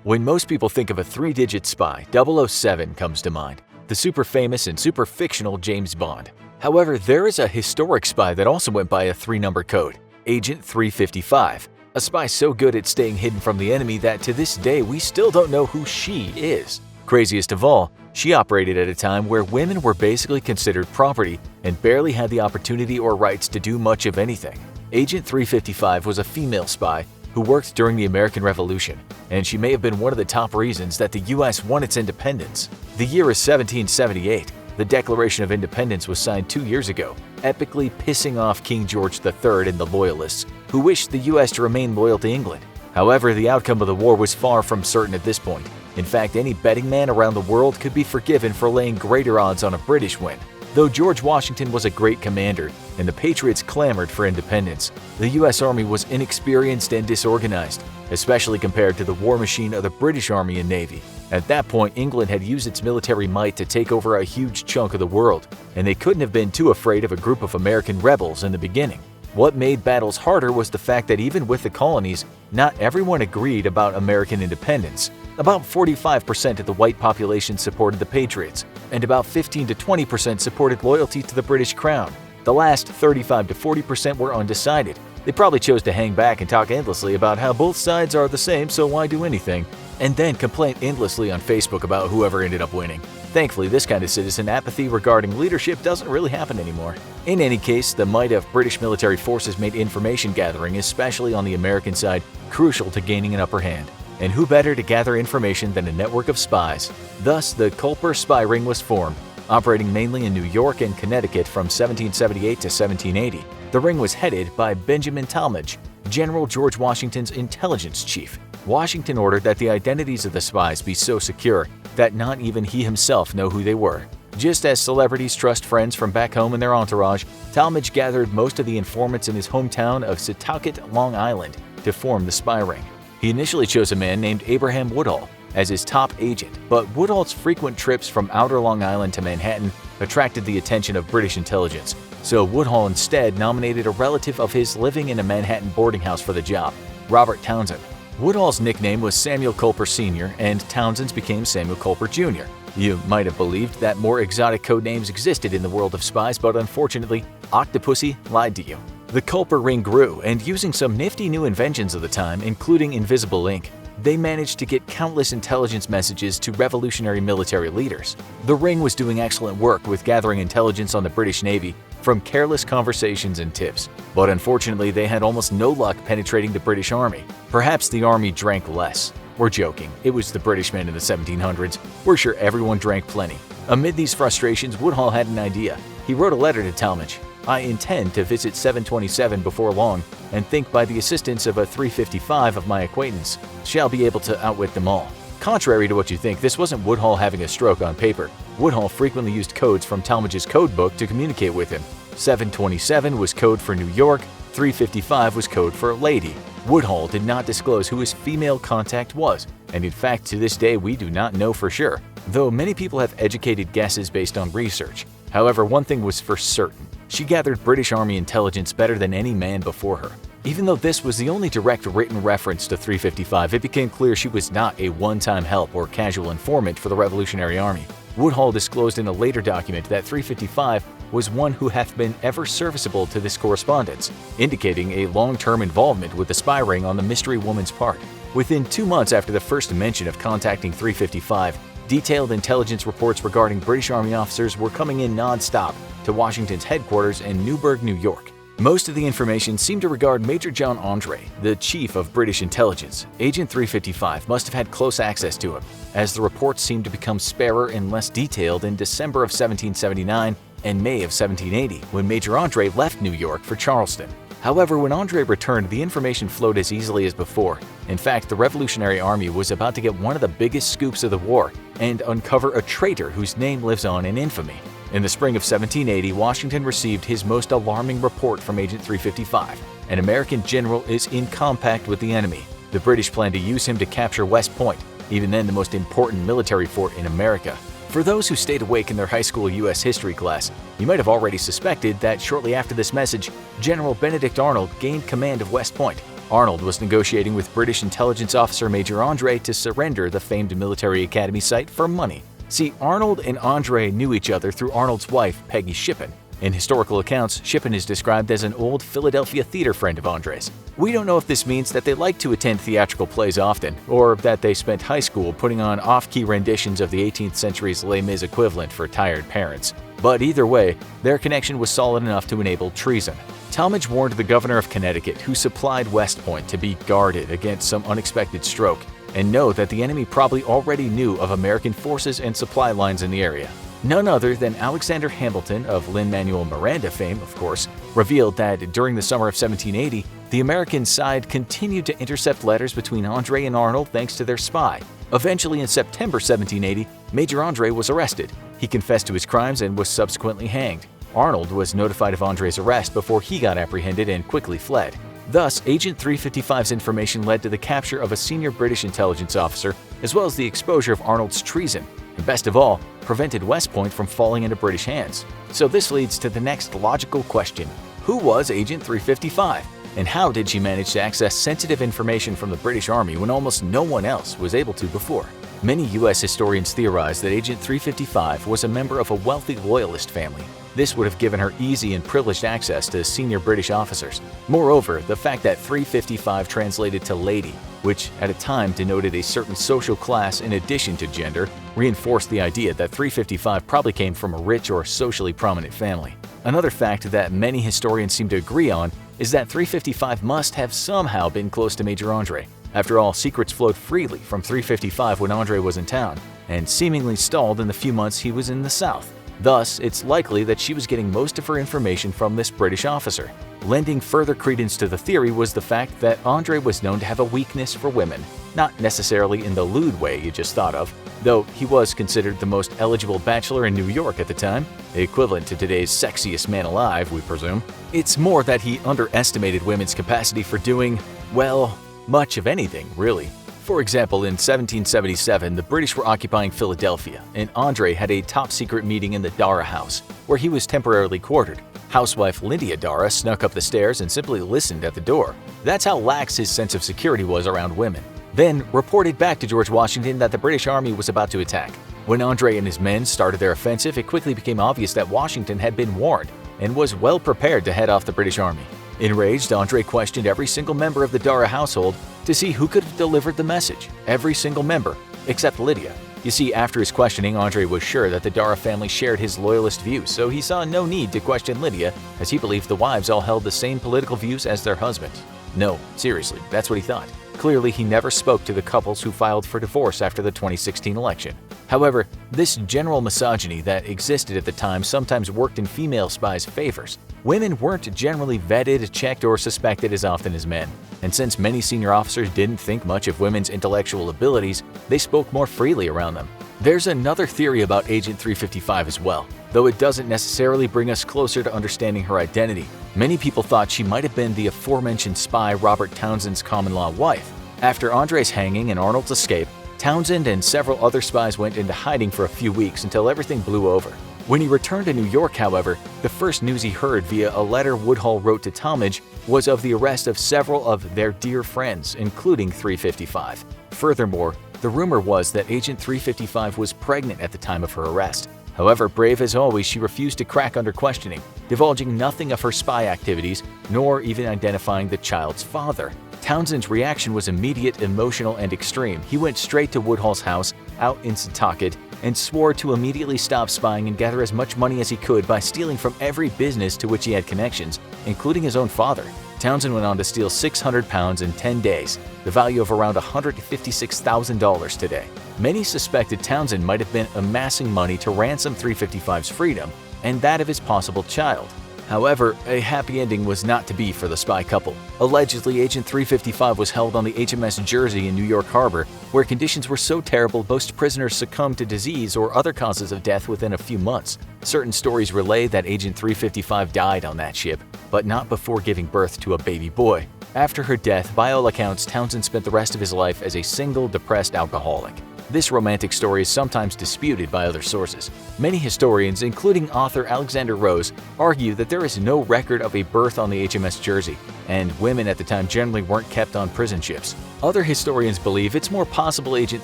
When most people think of a three-digit spy, 007 comes to mind, the super famous and super fictional James Bond. However, there is a historic spy that also went by a three-number code, Agent 355, a spy so good at staying hidden from the enemy that to this day we still don't know who she is. Craziest of all, she operated at a time where women were basically considered property and barely had the opportunity or rights to do much of anything. Agent 355 was a female spy who worked during the American Revolution, and she may have been one of the top reasons that the U.S. won its independence. The year is 1778. The Declaration of Independence was signed 2 years ago, epically pissing off King George III and the Loyalists, who wished the U.S. to remain loyal to England. However, the outcome of the war was far from certain at this point. In fact, any betting man around the world could be forgiven for laying greater odds on a British win. Though George Washington was a great commander and the Patriots clamored for independence, the U.S. Army was inexperienced and disorganized, especially compared to the war machine of the British Army and Navy. At that point, England had used its military might to take over a huge chunk of the world, and they couldn't have been too afraid of a group of American rebels in the beginning. What made battles harder was the fact that even with the colonies, not everyone agreed about American independence. About 45% of the white population supported the Patriots, and about 15 to 20% supported loyalty to the British Crown. The last 35 to 40% were undecided. They probably chose to hang back and talk endlessly about how both sides are the same, so why do anything, and then complain endlessly on Facebook about whoever ended up winning. Thankfully, this kind of citizen apathy regarding leadership doesn't really happen anymore. In any case, the might of British military forces made information gathering, especially on the American side, crucial to gaining an upper hand. And who better to gather information than a network of spies? Thus, the Kulper Spy Ring was formed, operating mainly in New York and Connecticut from 1778 to 1780. The ring was headed by Benjamin Talmadge, General George Washington's intelligence chief. Washington ordered that the identities of the spies be so secure that not even he himself know who they were. Just as celebrities trust friends from back home and their entourage, Talmadge gathered most of the informants in his hometown of Setauket, Long Island, to form the spy ring. He initially chose a man named Abraham Woodhull as his top agent, but Woodhull's frequent trips from outer Long Island to Manhattan attracted the attention of British intelligence, so Woodhull instead nominated a relative of his living in a Manhattan boarding house for the job, Robert Townsend. Woodhull's nickname was Samuel Kulper Sr., and Townsend's became Samuel Kulper Jr. You might have believed that more exotic code names existed in the world of spies, but unfortunately, Octopussy lied to you. The Kulper ring grew, and using some nifty new inventions of the time, including invisible ink, they managed to get countless intelligence messages to revolutionary military leaders. The ring was doing excellent work with gathering intelligence on the British Navy from careless conversations and tips, but unfortunately they had almost no luck penetrating the British Army. Perhaps the Army drank less. We're joking, it was the British men in the 1700s. We're sure everyone drank plenty. Amid these frustrations, Woodhull had an idea. He wrote a letter to Talmadge. I intend to visit 727 before long, and think by the assistance of a 355 of my acquaintance, shall be able to outwit them all. Contrary to what you think, this wasn't Woodhull having a stroke on paper. Woodhull frequently used codes from Talmadge's code book to communicate with him. 727 was code for New York, 355 was code for lady. Woodhull did not disclose who his female contact was, and in fact to this day we do not know for sure, though many people have educated guesses based on research. However, one thing was for certain. She gathered British Army intelligence better than any man before her. Even though this was the only direct written reference to 355, it became clear she was not a one-time help or casual informant for the Revolutionary Army. Woodhull disclosed in a later document that 355 was one who hath been ever serviceable to this correspondence, indicating a long-term involvement with the spy ring on the mystery woman's part. Within 2 months after the first mention of contacting 355, detailed intelligence reports regarding British Army officers were coming in non-stop to Washington's headquarters in Newburgh, New York. Most of the information seemed to regard Major John Andre, the chief of British intelligence. Agent 355 must have had close access to him, as the reports seemed to become sparer and less detailed in December of 1779 and May of 1780, when Major Andre left New York for Charleston. However, when Andre returned, the information flowed as easily as before. In fact, the Revolutionary Army was about to get one of the biggest scoops of the war and uncover a traitor whose name lives on in infamy. In the spring of 1780, Washington received his most alarming report from Agent 355. An American general is in compact with the enemy. The British plan to use him to capture West Point, even then the most important military fort in America. For those who stayed awake in their high school U.S. history class, you might have already suspected that shortly after this message, General Benedict Arnold gained command of West Point. Arnold was negotiating with British intelligence officer Major Andre to surrender the famed military academy site for money. See, Arnold and Andre knew each other through Arnold's wife, Peggy Shippen. In historical accounts, Shippen is described as an old Philadelphia theater friend of Andre's. We don't know if this means that they liked to attend theatrical plays often, or that they spent high school putting on off-key renditions of the 18th century's Les Mis equivalent for tired parents. But either way, their connection was solid enough to enable treason. Talmadge warned the governor of Connecticut, who supplied West Point, to be guarded against some unexpected stroke, and know that the enemy probably already knew of American forces and supply lines in the area. None other than Alexander Hamilton, of Lin-Manuel Miranda fame, of course, revealed that during the summer of 1780, the American side continued to intercept letters between Andre and Arnold thanks to their spy. Eventually, in September 1780, Major Andre was arrested. He confessed to his crimes and was subsequently hanged. Arnold was notified of Andre's arrest before he got apprehended and quickly fled. Thus, Agent 355's information led to the capture of a senior British intelligence officer, as well as the exposure of Arnold's treason, and best of all, prevented West Point from falling into British hands. So this leads to the next logical question. Who was Agent 355? And how did she manage to access sensitive information from the British Army when almost no one else was able to before? Many U.S. historians theorize that Agent 355 was a member of a wealthy loyalist family. This would have given her easy and privileged access to senior British officers. Moreover, the fact that 355 translated to lady, which at a time denoted a certain social class in addition to gender, reinforced the idea that 355 probably came from a rich or socially prominent family. Another fact that many historians seem to agree on is that 355 must have somehow been close to Major Andre. After all, secrets flowed freely from 355 when Andre was in town, and seemingly stalled in the few months he was in the South. Thus, it's likely that she was getting most of her information from this British officer. Lending further credence to the theory was the fact that Andre was known to have a weakness for women, not necessarily in the lewd way you just thought of, though he was considered the most eligible bachelor in New York at the time, equivalent to today's sexiest man alive, we presume. It's more that he underestimated women's capacity for doing, well, much of anything, really. For example, in 1777, the British were occupying Philadelphia, and Andre had a top-secret meeting in the Dara House, where he was temporarily quartered. Housewife Lydia Dara snuck up the stairs and simply listened at the door. That's how lax his sense of security was around women. Then reported back to George Washington that the British Army was about to attack. When Andre and his men started their offensive, it quickly became obvious that Washington had been warned and was well prepared to head off the British Army. Enraged, Andre questioned every single member of the Dara household to see who could have delivered the message. Every single member, except Lydia. You see, after his questioning, Andre was sure that the Dara family shared his loyalist views, so he saw no need to question Lydia, as he believed the wives all held the same political views as their husbands. No, seriously, that's what he thought. Clearly, he never spoke to the couples who filed for divorce after the 2016 election. However, this general misogyny that existed at the time sometimes worked in female spies' favors. Women weren't generally vetted, checked, or suspected as often as men. And since many senior officers didn't think much of women's intellectual abilities, they spoke more freely around them. There's another theory about Agent 355 as well, though it doesn't necessarily bring us closer to understanding her identity. Many people thought she might have been the aforementioned spy Robert Townsend's common-law wife. After Andre's hanging and Arnold's escape, Townsend and several other spies went into hiding for a few weeks until everything blew over. When he returned to New York, however, the first news he heard via a letter Woodhull wrote to Talmadge was of the arrest of several of their dear friends, including 355. Furthermore, the rumor was that Agent 355 was pregnant at the time of her arrest. However, brave as always, she refused to crack under questioning, divulging nothing of her spy activities, nor even identifying the child's father. Townsend's reaction was immediate, emotional, and extreme. He went straight to Woodhull's house, out in Setauket, and swore to immediately stop spying and gather as much money as he could by stealing from every business to which he had connections, including his own father. Townsend went on to steal 600 pounds in 10 days, the value of around $156,000 today. Many suspected Townsend might have been amassing money to ransom 355's freedom and that of his possible child. However, a happy ending was not to be for the spy couple. Allegedly, Agent 355 was held on the HMS Jersey in New York Harbor, where conditions were so terrible most prisoners succumbed to disease or other causes of death within a few months. Certain stories relay that Agent 355 died on that ship, but not before giving birth to a baby boy. After her death, by all accounts, Townsend spent the rest of his life as a single, depressed alcoholic. This romantic story is sometimes disputed by other sources. Many historians, including author Alexander Rose, argue that there is no record of a birth on the HMS Jersey, and women at the time generally weren't kept on prison ships. Other historians believe it's more possible Agent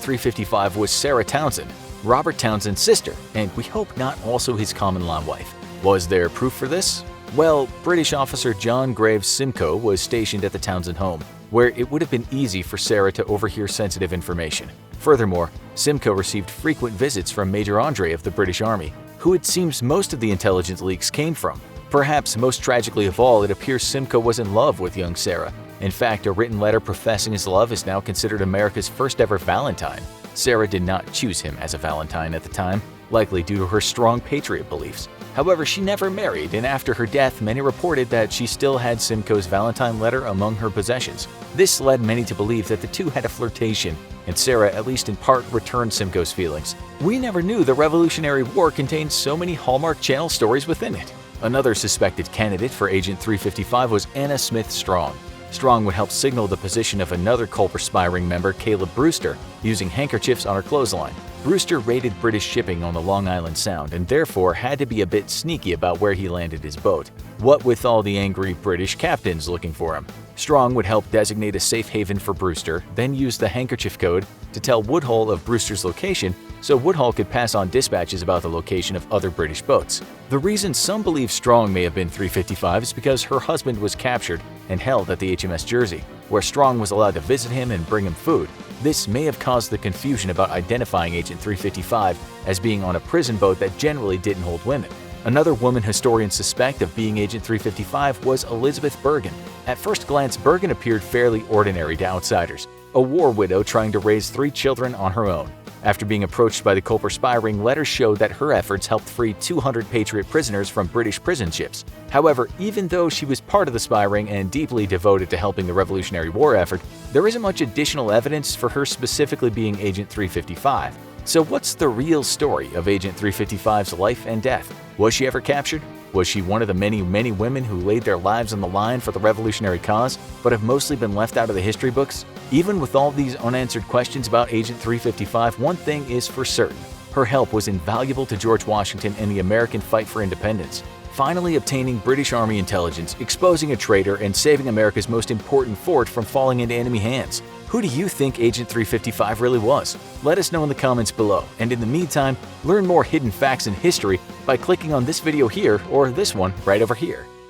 355 was Sarah Townsend, Robert Townsend's sister, and we hope not also his common-law wife. Was there proof for this? Well, British officer John Graves Simcoe was stationed at the Townsend home, where it would have been easy for Sarah to overhear sensitive information. Furthermore, Simcoe received frequent visits from Major Andre of the British Army, who it seems most of the intelligence leaks came from. Perhaps most tragically of all, it appears Simcoe was in love with young Sarah. In fact, a written letter professing his love is now considered America's first ever Valentine. Sarah did not choose him as a Valentine at the time, likely due to her strong patriot beliefs. However, she never married, and after her death, many reported that she still had Simcoe's Valentine letter among her possessions. This led many to believe that the two had a flirtation, and Sarah at least in part returned Simcoe's feelings. We never knew the Revolutionary War contained so many Hallmark Channel stories within it. Another suspected candidate for Agent 355 was Anna Smith Strong. Strong would help signal the position of another Kulper Spy Ring member, Caleb Brewster, using handkerchiefs on her clothesline. Brewster raided British shipping on the Long Island Sound and therefore had to be a bit sneaky about where he landed his boat. What with all the angry British captains looking for him? Strong would help designate a safe haven for Brewster, then use the handkerchief code to tell Woodhull of Brewster's location so Woodhull could pass on dispatches about the location of other British boats. The reason some believe Strong may have been 355 is because her husband was captured and held at the HMS Jersey, where Strong was allowed to visit him and bring him food. This may have caused the confusion about identifying Agent 355 as being on a prison boat that generally didn't hold women. Another woman historians suspect of being Agent 355 was Elizabeth Bergen. At first glance, Bergen appeared fairly ordinary to outsiders, a war widow trying to raise 3 children on her own. After being approached by the Kulper Spy Ring, letters showed that her efforts helped free 200 Patriot prisoners from British prison ships. However, even though she was part of the Spy Ring and deeply devoted to helping the Revolutionary War effort, there isn't much additional evidence for her specifically being Agent 355. So what's the real story of Agent 355's life and death? Was she ever captured? Was she one of the many women who laid their lives on the line for the revolutionary cause, but have mostly been left out of the history books? Even with all these unanswered questions about Agent 355, one thing is for certain. Her help was invaluable to George Washington and the American fight for independence, finally obtaining British Army intelligence, exposing a traitor, and saving America's most important fort from falling into enemy hands. Who do you think Agent 355 really was? Let us know in the comments below, and in the meantime, learn more hidden facts in history by clicking on this video here or this one right over here.